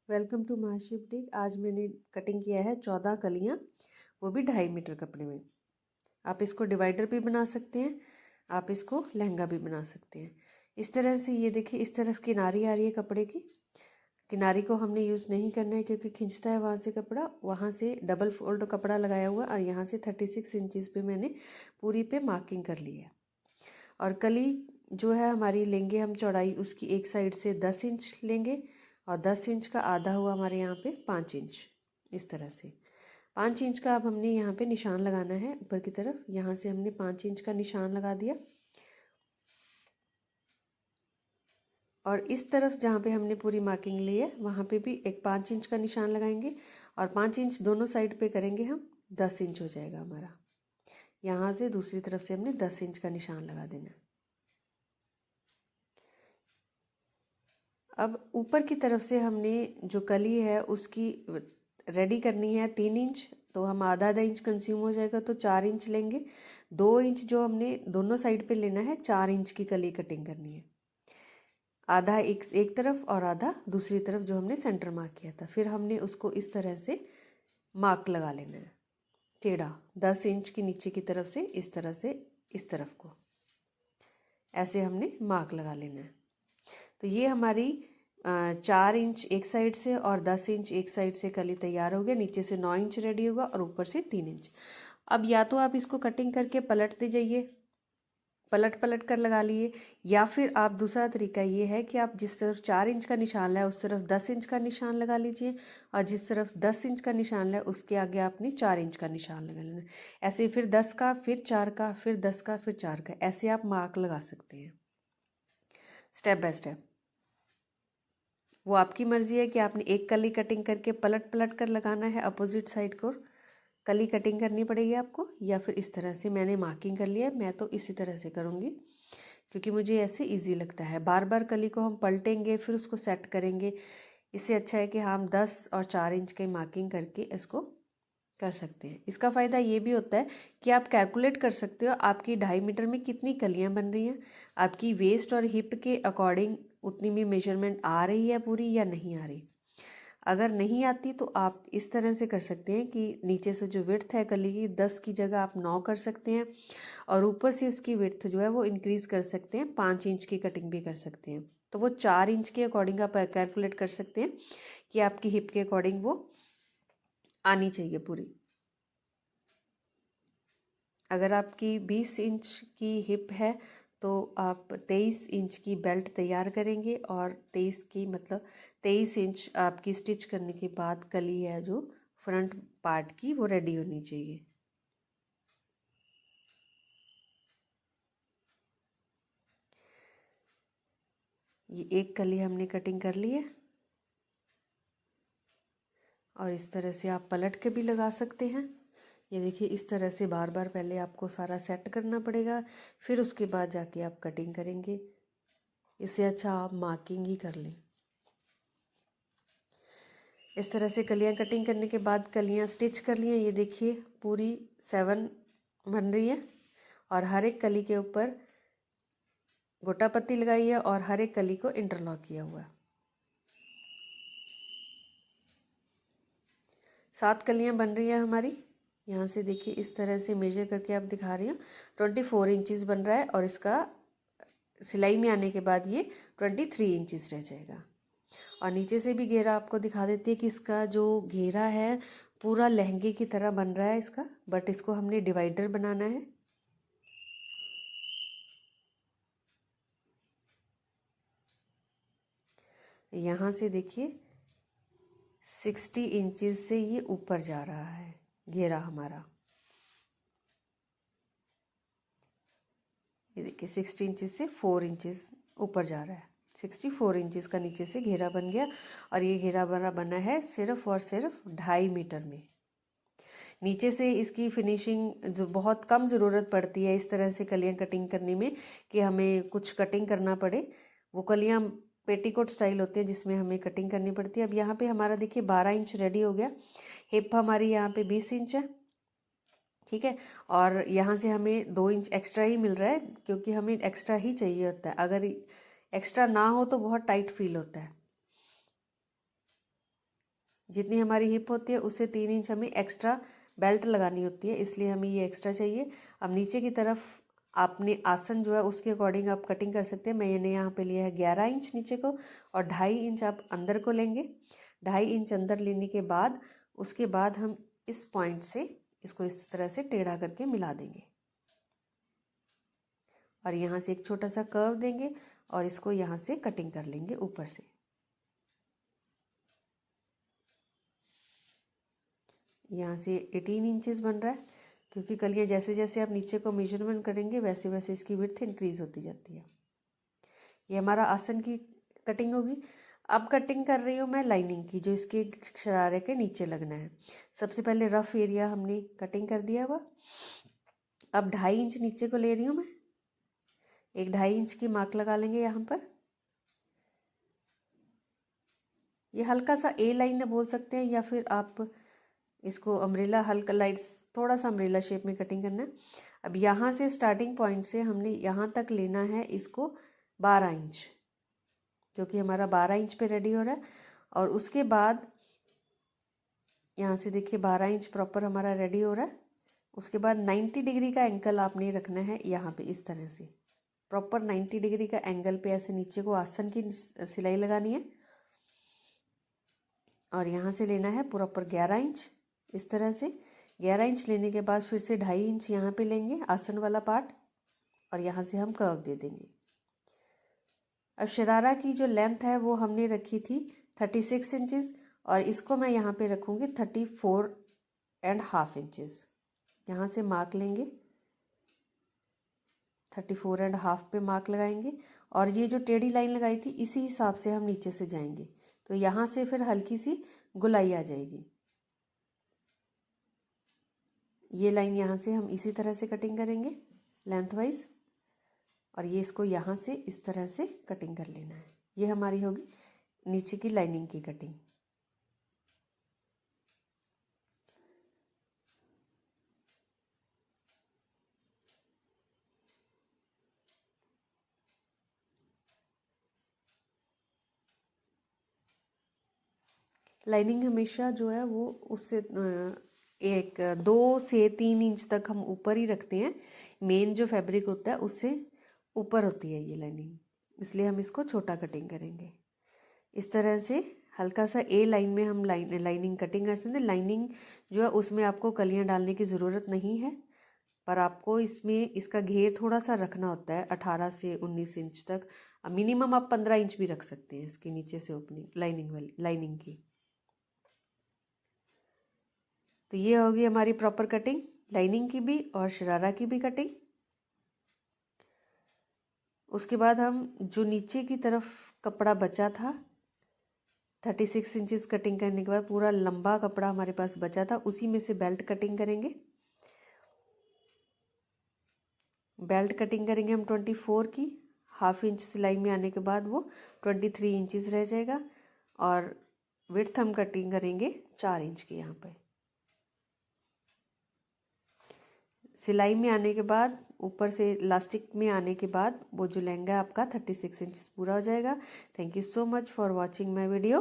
Welcome to महाशी boutique. आज मैंने cutting किया है 14 कलियां, वो भी 2.5 मीटर कपड़े में। आप इसको डिवाइडर भी बना सकते हैं, आप इसको लहंगा भी बना सकते हैं। इस तरह से ये देखिए, इस तरफ किनारी आ रही है कपड़े की। किनारी को हमने यूज़ नहीं करना है क्योंकि खींचता है वहाँ से कपड़ा। वहाँ से डबल फोल्ड कपड़ा लगाया हुआ और यहाँ से 36 इंचज़ पे मैंने पूरी पे मार्किंग कर ली है। और कली जो है हमारी लेंगे हम चौड़ाई उसकी एक साइड से 10 इंच लेंगे और 10 इंच का आधा हुआ हमारे यहाँ पे 5 इंच। इस तरह से 5 इंच का अब हमने यहाँ पे निशान लगाना है ऊपर की तरफ। यहाँ से हमने 5 इंच का निशान लगा दिया और इस तरफ जहाँ पे हमने पूरी मार्किंग ली है वहाँ पे भी एक 5 इंच का निशान लगाएंगे और 5 इंच दोनों साइड पे करेंगे हम, 10 इंच हो जाएगा हमारा। यहाँ से दूसरी तरफ से हमने 10 इंच का निशान लगा देना है। अब ऊपर की तरफ से हमने जो कली है उसकी रेडी करनी है 3 इंच, तो हम आधा आधा इंच कंज्यूम हो जाएगा तो 4 इंच लेंगे। 2 इंच जो हमने दोनों साइड पे लेना है, 4 इंच की कली कटिंग करनी है। आधा एक तरफ और आधा दूसरी तरफ जो हमने सेंटर मार्क किया था। फिर हमने उसको इस तरह से मार्क लगा लेना है टेढ़ा, 10 इंच की नीचे की तरफ से इस तरह से इस तरफ को ऐसे हमने मार्क लगा लेना है। तो ये हमारी 4 इंच एक साइड से और 10 इंच एक साइड से कली तैयार हो गया। नीचे से 9 इंच रेडी होगा और ऊपर से 3 इंच। अब या तो आप इसको कटिंग करके पलटते जाइए, पलट पलट कर लगा लिए, या फिर आप दूसरा तरीका ये है कि आप जिस तरफ 4 इंच का निशान है उस तरफ 10 इंच का निशान लगा लीजिए और जिस तरफ 10 इंच का निशान है उसके आगे आपने 4 इंच का निशान लगा लेना। ऐसे फिर 10 का, फिर 4 का, फिर 10 का, फिर 4 का, ऐसे आप मार्क लगा सकते हैं स्टेप बाय स्टेप। वो आपकी मर्जी है कि आपने एक कली कटिंग करके पलट पलट कर लगाना है, अपोजिट साइड को कली कटिंग करनी पड़ेगी आपको, या फिर इस तरह से मैंने मार्किंग कर लिया है। मैं तो इसी तरह से करूँगी क्योंकि मुझे ऐसे इजी लगता है। बार बार कली को हम पलटेंगे फिर उसको सेट करेंगे, इससे अच्छा है कि हम 10 और 4 इंच की मार्किंग करके इसको कर सकते हैं। इसका फ़ायदा ये भी होता है कि आप कैलकुलेट कर सकते हो आपकी 2.5 मीटर में कितनी कलियां बन रही हैं। आपकी वेस्ट और हिप के अकॉर्डिंग उतनी भी मेजरमेंट आ रही है पूरी या नहीं आ रही। अगर नहीं आती तो आप इस तरह से कर सकते हैं कि नीचे से जो विड्थ है कली की 10 की जगह आप 9 कर सकते हैं और ऊपर से उसकी विड्थ जो है वो इंक्रीज़ कर सकते हैं, 5 इंच की कटिंग भी कर सकते हैं। तो वो 4 इंच के अकॉर्डिंग आप कैलकुलेट कर सकते हैं कि आपकी हिप के अकॉर्डिंग वो आनी चाहिए पूरी। अगर आपकी 20 इंच की हिप है तो आप 23 इंच की बेल्ट तैयार करेंगे और 23 की मतलब 23 इंच आपकी स्टिच करने के बाद कली है जो फ्रंट पार्ट की वो रेडी होनी चाहिए। ये एक कली हमने कटिंग कर ली है और इस तरह से आप पलट के भी लगा सकते हैं। ये देखिए, इस तरह से बार बार पहले आपको सारा सेट करना पड़ेगा, फिर उसके बाद जाके आप कटिंग करेंगे। इससे अच्छा आप मार्किंग ही कर लें। इस तरह से कलियां कटिंग करने के बाद कलियां स्टिच कर ली हैं। ये देखिए पूरी 7 बन रही है और हर एक कली के ऊपर गोटा पत्ती लगाई है और हर एक कली को इंटरलॉक किया हुआ है। 7 कलियां बन रही है हमारी। यहाँ से देखिए, इस तरह से मेजर करके आप दिखा रही हूँ। 24 इंचज़ बन रहा है और इसका सिलाई में आने के बाद ये 23 इंचज़ रह जाएगा। और नीचे से भी घेरा आपको दिखा देती है कि इसका जो घेरा है पूरा लहंगे की तरह बन रहा है इसका, बट इसको हमने डिवाइडर बनाना है। यहाँ से देखिए 60 इंचज़ से ये ऊपर जा रहा है घेरा हमारा। ये देखिए 60 इंचज़ से 4 इंचज़ ऊपर जा रहा है। 64 इंचज़ का नीचे से घेरा बन गया और ये घेरा बना है सिर्फ और सिर्फ 2.5 मीटर में। नीचे से इसकी फिनिशिंग जो बहुत कम ज़रूरत पड़ती है इस तरह से कलियां कटिंग करने में कि हमें कुछ कटिंग करना पड़े। वो कलियां पेटीकोट स्टाइल होती है जिसमें हमें कटिंग करनी पड़ती है। अब यहाँ पे हमारा देखिए 12 इंच रेडी हो गया। हिप हमारी यहाँ पे 20 इंच है, ठीक है। और यहाँ से हमें 2 इंच एक्स्ट्रा ही मिल रहा है क्योंकि हमें एक्स्ट्रा ही चाहिए होता है। अगर एक्स्ट्रा ना हो तो बहुत टाइट फील होता है। जितनी हमारी हिप होती है उससे 3 इंच हमें एक्स्ट्रा बेल्ट लगानी होती है, इसलिए हमें ये एक्स्ट्रा चाहिए। अब नीचे की तरफ आपने आसन जो है उसके अकॉर्डिंग आप कटिंग कर सकते हैं। मैंने यहाँ पे लिया है 11 इंच नीचे को और 2.5 इंच आप अंदर को लेंगे। 2.5 इंच अंदर लेने के बाद उसके बाद हम इस पॉइंट से इसको इस तरह से टेढ़ा करके मिला देंगे और यहाँ से एक छोटा सा कर्व देंगे और इसको यहाँ से कटिंग कर लेंगे ऊपर से। यहाँ से 18 इंचेस बन रहा है, क्योंकि कलियाँ जैसे जैसे आप नीचे को मेजरमेंट करेंगे वैसे वैसे इसकी विड्थ इंक्रीज होती जाती है। ये हमारा आसन की कटिंग होगी। अब कटिंग कर रही हूँ मैं लाइनिंग की, जो इसके शरारे के नीचे लगना है। सबसे पहले रफ एरिया हमने कटिंग कर दिया हुआ। अब 2.5 इंच नीचे को ले रही हूँ मैं, एक 2.5 इंच की मार्क लगा लेंगे यहाँ पर। ये हल्का सा ए लाइन बोल सकते हैं, या फिर आप इसको अम्ब्रेला, हल्का लाइट थोड़ा सा अम्ब्रेला शेप में कटिंग करना है। अब यहाँ से स्टार्टिंग पॉइंट से हमने यहाँ तक लेना है इसको 12 इंच, क्योंकि हमारा 12 इंच पे रेडी हो रहा है। और उसके बाद यहाँ से देखिए 12 इंच प्रॉपर हमारा रेडी हो रहा है। उसके बाद 90 डिग्री का एंगल आपने रखना है यहाँ पे, इस तरह से प्रॉपर 90 डिग्री का एंगल पे ऐसे नीचे को आसन की सिलाई लगानी है। और यहाँ से लेना है प्रॉपर 11 इंच, इस तरह से 11 इंच लेने के बाद फिर से 2.5 इंच यहाँ पे लेंगे आसन वाला पार्ट और यहाँ से हम कर्व दे देंगे। अब शरारा की जो लेंथ है वो हमने रखी थी 36 इंचेस और इसको मैं यहाँ पे रखूँगी 34.5 इंचेस। यहाँ से मार्क लेंगे, 34.5 पे मार्क लगाएंगे और ये जो टेढ़ी लाइन लगाई थी इसी हिसाब से हम नीचे से जाएंगे, तो यहाँ से फिर हल्की सी गुलाई आ जाएगी। ये लाइन यहाँ से हम इसी तरह से कटिंग करेंगे लेंथ वाइज और ये इसको यहाँ से इस तरह से कटिंग कर लेना है। ये हमारी होगी नीचे की लाइनिंग की कटिंग। लाइनिंग हमेशा जो है वो उससे 2 से 3 इंच तक हम ऊपर ही रखते हैं। मेन जो फैब्रिक होता है उससे ऊपर होती है ये लाइनिंग, इसलिए हम इसको छोटा कटिंग करेंगे। इस तरह से हल्का सा ए लाइन में हम लाइनिंग कटिंग कर सकते हैं। लाइनिंग जो है उसमें आपको कलियां डालने की ज़रूरत नहीं है, पर आपको इसमें इसका घेर थोड़ा सा रखना होता है 18 से 19 इंच तक। मिनिमम आप 15 इंच भी रख सकते हैं इसके नीचे से ओपनिंग लाइनिंग की। तो ये होगी हमारी प्रॉपर कटिंग, लाइनिंग की भी और शरारा की भी कटिंग। उसके बाद हम जो नीचे की तरफ कपड़ा बचा था 36 इंचेस कटिंग करने के बाद पूरा लंबा कपड़ा हमारे पास बचा था, उसी में से बेल्ट कटिंग करेंगे। बेल्ट कटिंग करेंगे हम 24 की, 1/2 इंच सिलाई में आने के बाद वो 23 इंचेस रह जाएगा और विड्थ हम कटिंग करेंगे 4 इंच की। यहाँ पे सिलाई में आने के बाद ऊपर से इलास्टिक में आने के बाद वो जो लहंगा आपका 36 इंचेस पूरा हो जाएगा। Thank you so much for watching my video.